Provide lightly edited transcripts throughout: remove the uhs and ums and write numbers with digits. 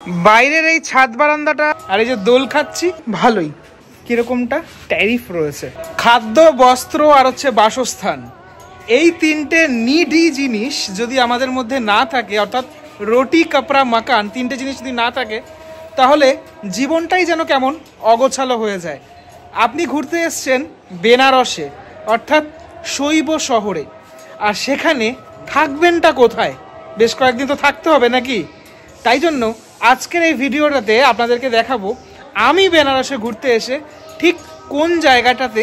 বাইরের এই ছাদ বারান্দাটা আর এই যে দোল খাচ্ছি ভালোই। কিরকমটা ট্যারিফ রয়েছে, খাদ্য বস্ত্র আর হচ্ছে বাসস্থান, এই তিনটে নিডি জিনিস যদি আমাদের মধ্যে না থাকে, অর্থাৎ রুটি কাপড়া মাকান, তিনটে জিনিস যদি না থাকে তাহলে জীবনটাই যেন কেমন অগোছালো হয়ে যায়। আপনি ঘুরতে এসছেন বেনারসে, অর্থাৎ শৈব শহরে, আর সেখানে থাকবেনটা কোথায়? বেশ কয়েকদিন তো থাকতে হবে নাকি? তাই জন্য আজকের এই ভিডিওটাতে আপনাদেরকে দেখাবো আমি বেনারসে ঘুরতে এসে ঠিক কোন জায়গাটাতে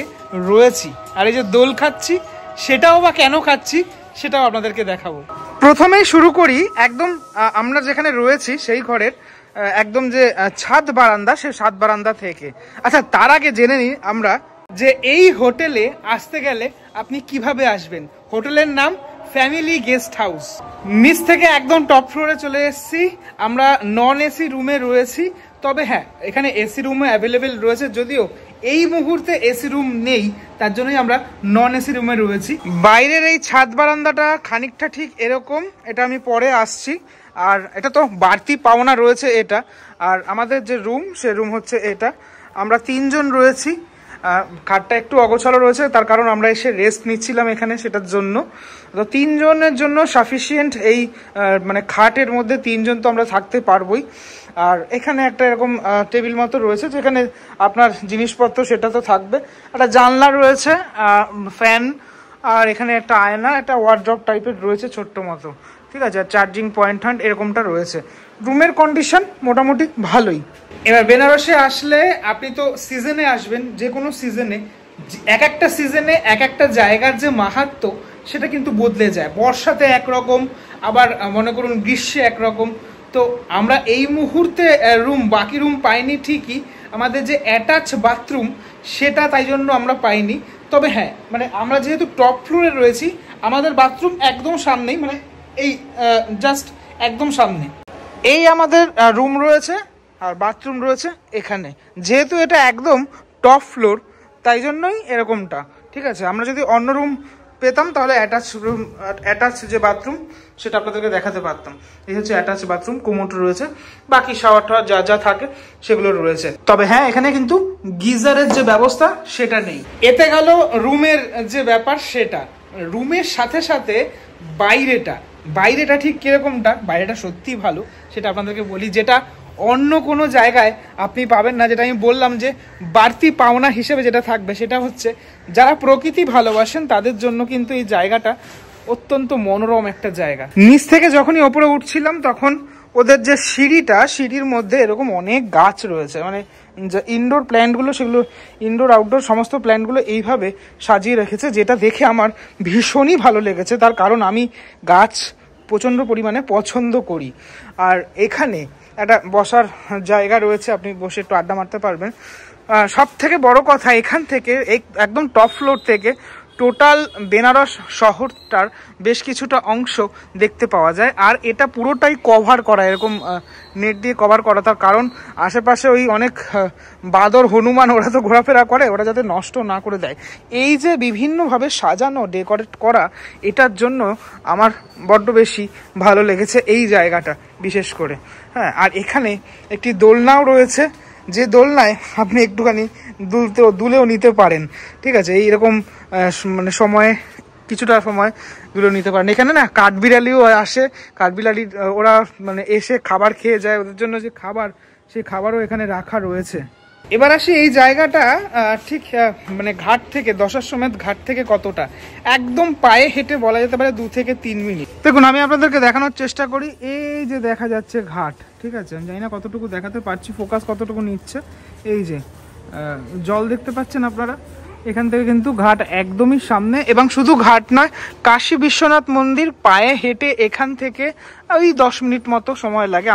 রয়েছি, আর এই যে দোল খাচ্ছি সেটাও বা কেন খাচ্ছি সেটাও আপনাদেরকে দেখাবো। প্রথমেই শুরু করি একদম আমরা যেখানে রয়েছি সেই ঘরের একদম যে ছাদ বারান্দা, সেই ছাদ বারান্দা থেকে। আচ্ছা, তার আগে জেনে নিই আমরা যে এই হোটেলে আসতে গেলে আপনি কিভাবে আসবেন। হোটেলের নাম ফ্যামিলি গেস্ট হাউস। নিচ থেকে একদম টপ ফ্লোরে চলে এসেছি আমরা। নন এসি রুমে রয়েছি, তবে হ্যাঁ এখানে এসি রুমে অ্যাভেলেবেল রয়েছে, যদিও এই মুহূর্তে এসি রুম নেই, তার জন্যই আমরা নন এসি রুমে রয়েছি। বাইরের এই ছাদ বারান্দাটা খানিকটা ঠিক এরকম, এটা আমি পরে আসছি। আর এটা তো বাড়তি পাওনা রয়েছে এটা। আর আমাদের যে রুম, সে রুম হচ্ছে এটা। আমরা তিনজন রয়েছি। খাটটা একটু অগোছালো রয়েছে, তার কারণ আমরা এসে রেস্ট নিচ্ছিলাম এখানে, সেটার জন্য। তো তিনজনের জন্য সাফিসিয়েন্ট এই মানে খাটের মধ্যে তিনজন তো আমরা থাকতে পারবোই। আর এখানে একটা এরকম টেবিল মতো রয়েছে যেখানে আপনার জিনিসপত্র সেটা তো থাকবে। একটা জানলা রয়েছে, ফ্যান, আর এখানে একটা আয়না, একটা ওয়ার্ড্রপ টাইপের রয়েছে ছোট্ট মতো, ঠিক আছে। আর চার্জিং পয়েন্ট এরকমটা রয়েছে। রুমের কন্ডিশন মোটামুটি ভালোই। এবার বেনারসে আসলে আপনি তো সিজনে আসবেন, যে কোনো সিজনে, এক একটা সিজনে এক একটা জায়গার যে মাহাত্ম্য সেটা কিন্তু বদলে যায়। বর্ষাতে একরকম, আবার মনে করুন গ্রীষ্মে একরকম। তো আমরা এই মুহূর্তে বাকি রুম পাইনি ঠিকই, আমাদের যে অ্যাটাচ বাথরুম সেটা তাই জন্য আমরা পাইনি। তবে হ্যাঁ, মানে আমরা যেহেতু টপ ফ্লোরে রয়েছি, আমাদের বাথরুম একদম সামনেই, মানে এই জাস্ট একদম সামনে এই আমাদের রুম রয়েছে, আর বাথরুম রয়েছে এখানে। যেহেতু এটা একদম টপ ফ্লোর, তাই জন্যই এরকমটা, ঠিক আছে। আমরা যদি অন্য রুম পেতাম তাহলে অ্যাটাচ যে বাথরুম সেটা আপনাদেরকে দেখাতে পারতাম। এই হচ্ছে অ্যাটাচ বাথরুম, কোমোড রয়েছে, বাকি শাওয়ার টাওয়ার যা যা থাকে সেগুলো রয়েছে। তবে হ্যাঁ, এখানে কিন্তু গিজারের যে ব্যবস্থা সেটা নেই। এতে গেল রুমের যে ব্যাপার সেটা। রুমের সাথে সাথে বাইরেটা ঠিক কিরকমটা, বাইরেটা সত্যিই ভালো, সেটা আপনাদেরকে বলি, যেটা অন্য কোনো জায়গায় আপনি পাবেন না। যেটা আমি বললাম যে বাড়তি পাওনা হিসেবে যেটা থাকবে সেটা হচ্ছে যারা প্রকৃতি ভালোবাসেন তাদের জন্য কিন্তু এই জায়গাটা অত্যন্ত মনোরম একটা জায়গা। নিচ থেকে যখনই ওপরে উঠছিলাম তখন ওদের যে সিঁড়ির মধ্যে এরকম অনেক গাছ রয়েছে, মানে ইনডোর প্ল্যান্টগুলো, সেগুলো ইনডোর আউটডোর সমস্ত প্ল্যান্টগুলো এইভাবে সাজিয়ে রেখেছে, যেটা দেখে আমার ভীষণই ভালো লেগেছে। তার কারণ আমি গাছ প্রচণ্ড পরিমাণে পছন্দ করি। আর এখানে একটা বসার জায়গা রয়েছে, আপনি বসে একটু আড্ডা মারতে পারবেন। সব থেকে বড় কথা, এখান থেকে একদম টপ ফ্লোর থেকে টোটাল বেনারস শহরটার বেশ কিছুটা অংশ দেখতে পাওয়া যায়। আর এটা পুরোটাই কভার করা, এরকম নেট দিয়ে কভার করা। তার কারণ আশেপাশে ওই অনেক বাদর, হনুমান, ওরা তো ঘোরাফেরা করে, ওরা যাতে নষ্ট না করে দেয়। এই যে বিভিন্নভাবে সাজানো, ডেকোরেট করা, এটার জন্য আমার বড্ড বেশি ভালো লেগেছে এই জায়গাটা বিশেষ করে। হ্যাঁ, আর এখানে একটি দোলনাও রয়েছে, যে দোলনায় আপনি একটুখানি দুলেও নিতে পারেন, ঠিক আছে। এইরকম মানে কিছুটা সময় দুলেও নিতে পারেন। এখানে না কাঠবিড়ালিও আসে, কাঠবিড়ালি ওরা মানে এসে খাবার খেয়ে যায়, ওদের জন্য যে খাবার, সেই খাবারও এখানে রাখা রয়েছে। এবার আসি এই জায়গাটা ঠিক মানে ঘাট থেকে, দশাশ্বমেধ ঘাট থেকে কতটা, একদম পায়ে হেঁটে বলা যেতে পারে 2 থেকে 3 মিনিট। দেখুন, আমি আপনাদেরকে দেখানোর চেষ্টা করি। এই যে দেখা যাচ্ছে ঘাট, ঠিক আছে। আমি জানি না কতটুকু দেখাতে পারছি, ফোকাস কতটুকু নিচ্ছে। এই যে জল দেখতে পাচ্ছেন আপনারা, এখান থেকে কিন্তু ঘাট একদমই সামনে। এবং শুধু ঘাট নয়, কাশী বিশ্বনাথ মন্দির পায়ে হেঁটে এখান থেকে ওই 10 মিনিট মতো সময় লাগে।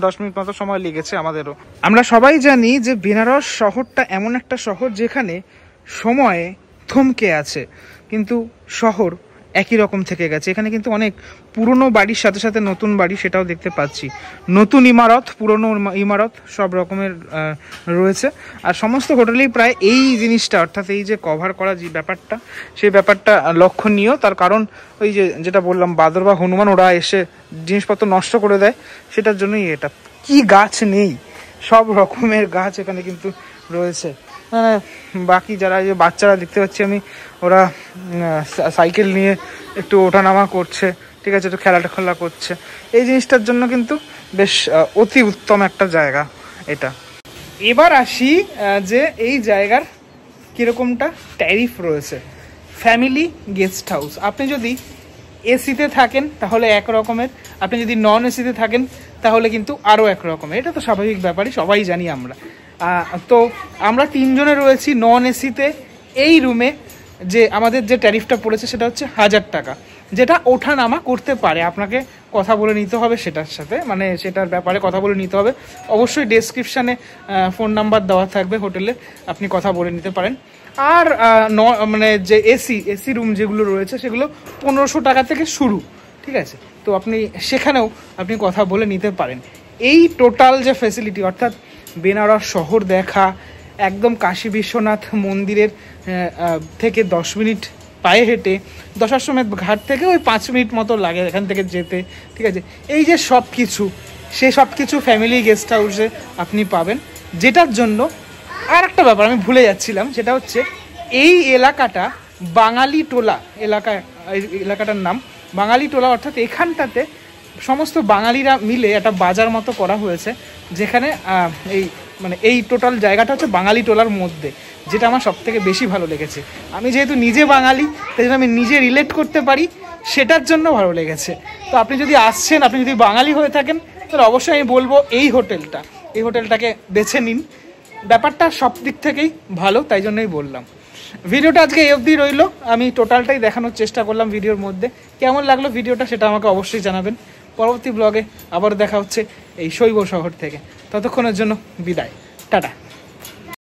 10 মিনিট মতো সময় লেগেছে আমাদেরও। আমরা সবাই জানি যে বেনারস শহরটা এমন একটা শহর যেখানে সময়ে থমকে আছে, কিন্তু শহর একই রকম থেকে গেছে। এখানে কিন্তু অনেক পুরনো বাড়ির সাথে সাথে নতুন বাড়ি, সেটাও দেখতে পাচ্ছি। নতুন ইমারত, পুরনো ইমারত, সব রকমের রয়েছে। আর সমস্ত হোটেলেই প্রায় এই জিনিসটা, অর্থাৎ এই যে কভার করা যে ব্যাপারটা, সেই ব্যাপারটা লক্ষণীয়। তার কারণ ওই যেটা বললাম, বাদর বা হনুমান ওরা এসে জিনিসপত্র নষ্ট করে দেয়, সেটার জন্যই এটা। কি গাছ নেই, সব রকমের গাছ এখানে কিন্তু রয়েছে। বাকি যারা যে বাচ্চারা দেখতে পাচ্ছি আমি, ওরা সাইকেল নিয়ে একটু ওঠানামা করছে, ঠিক আছে, একটু খেলা করছে। এই জিনিসটার জন্য কিন্তু বেশ অতি উত্তম একটা জায়গা এটা। এবার আসি যে এই জায়গার কীরকমটা ট্যারিফ রয়েছে। ফ্যামিলি গেস্ট হাউস, আপনি যদি এসিতে থাকেন তাহলে এক রকমের, আপনি যদি নন এসিতে থাকেন তাহলে কিন্তু আরও এক রকমের। এটা তো স্বাভাবিক ব্যাপারই, সবাই জানি আমরা। তো আমরা 3 জনে রয়েছি নন এসিতে। এই রুমে যে আমাদের যে ট্যারিফটা পড়েছে সেটা হচ্ছে 1000 টাকা, যেটা ওঠানামা করতে পারে। আপনাকে কথা বলে নিতে হবে সেটার সাথে, মানে সেটার ব্যাপারে কথা বলে নিতে হবে। অবশ্যই ডেসক্রিপশানে ফোন নাম্বার দেওয়া থাকবে হোটেলের, আপনি কথা বলে নিতে পারেন। আর মানে যে এসি রুম যেগুলো রয়েছে সেগুলো 1500 টাকা থেকে শুরু, ঠিক আছে। তো আপনি সেখানেও আপনি কথা বলে নিতে পারেন। এই টোটাল যে ফেসিলিটি, অর্থাৎ বেনারস শহর দেখা, একদম কাশী বিশ্বনাথ মন্দিরের থেকে 10 মিনিট পায়ে হেঁটে, দশাশ্বমেধ ঘাট থেকে ওই 5 মিনিট মতো লাগে এখান থেকে যেতে, ঠিক আছে। এই যে সব কিছু, সে সব কিছু ফ্যামিলি গেস্ট হাউসে আপনি পাবেন। যেটার জন্য আর একটা ব্যাপার আমি ভুলে যাচ্ছিলাম, সেটা হচ্ছে এই এলাকাটা বাঙালি টোলা এলাকা। এলাকাটার নাম বাঙালি টোলা, অর্থাৎ এখানটাতে সমস্ত বাঙালিরা মিলে একটা বাজার মতো করা হয়েছে, যেখানে এই টোটাল জায়গাটা হচ্ছে বাঙালি টোলার মধ্যে, যেটা আমার সব থেকে বেশি ভালো লেগেছে। আমি যেহেতু নিজে বাঙালি, তাই জন্য আমি নিজে রিলেট করতে পারি, সেটার জন্য ভালো লেগেছে। তো আপনি যদি আসছেন, আপনি যদি বাঙালি হয়ে থাকেন, তাহলে অবশ্যই আমি বলবো এই হোটেলটাকে বেছে নিন। ব্যাপারটা সব দিক থেকেই ভালো, তাই জন্যই বললাম। ভিডিওটা আজকে এই অবধি রইল। আমি টোটালটাই দেখানোর চেষ্টা করলাম ভিডিওর মধ্যে। কেমন লাগলো ভিডিওটা সেটা আমাকে অবশ্যই জানাবেন। পরবর্তী ব্লগে আবার দেখা হচ্ছে এই শৈব শহর থেকে। ততক্ষণের জন্য বিদায়, টাটা।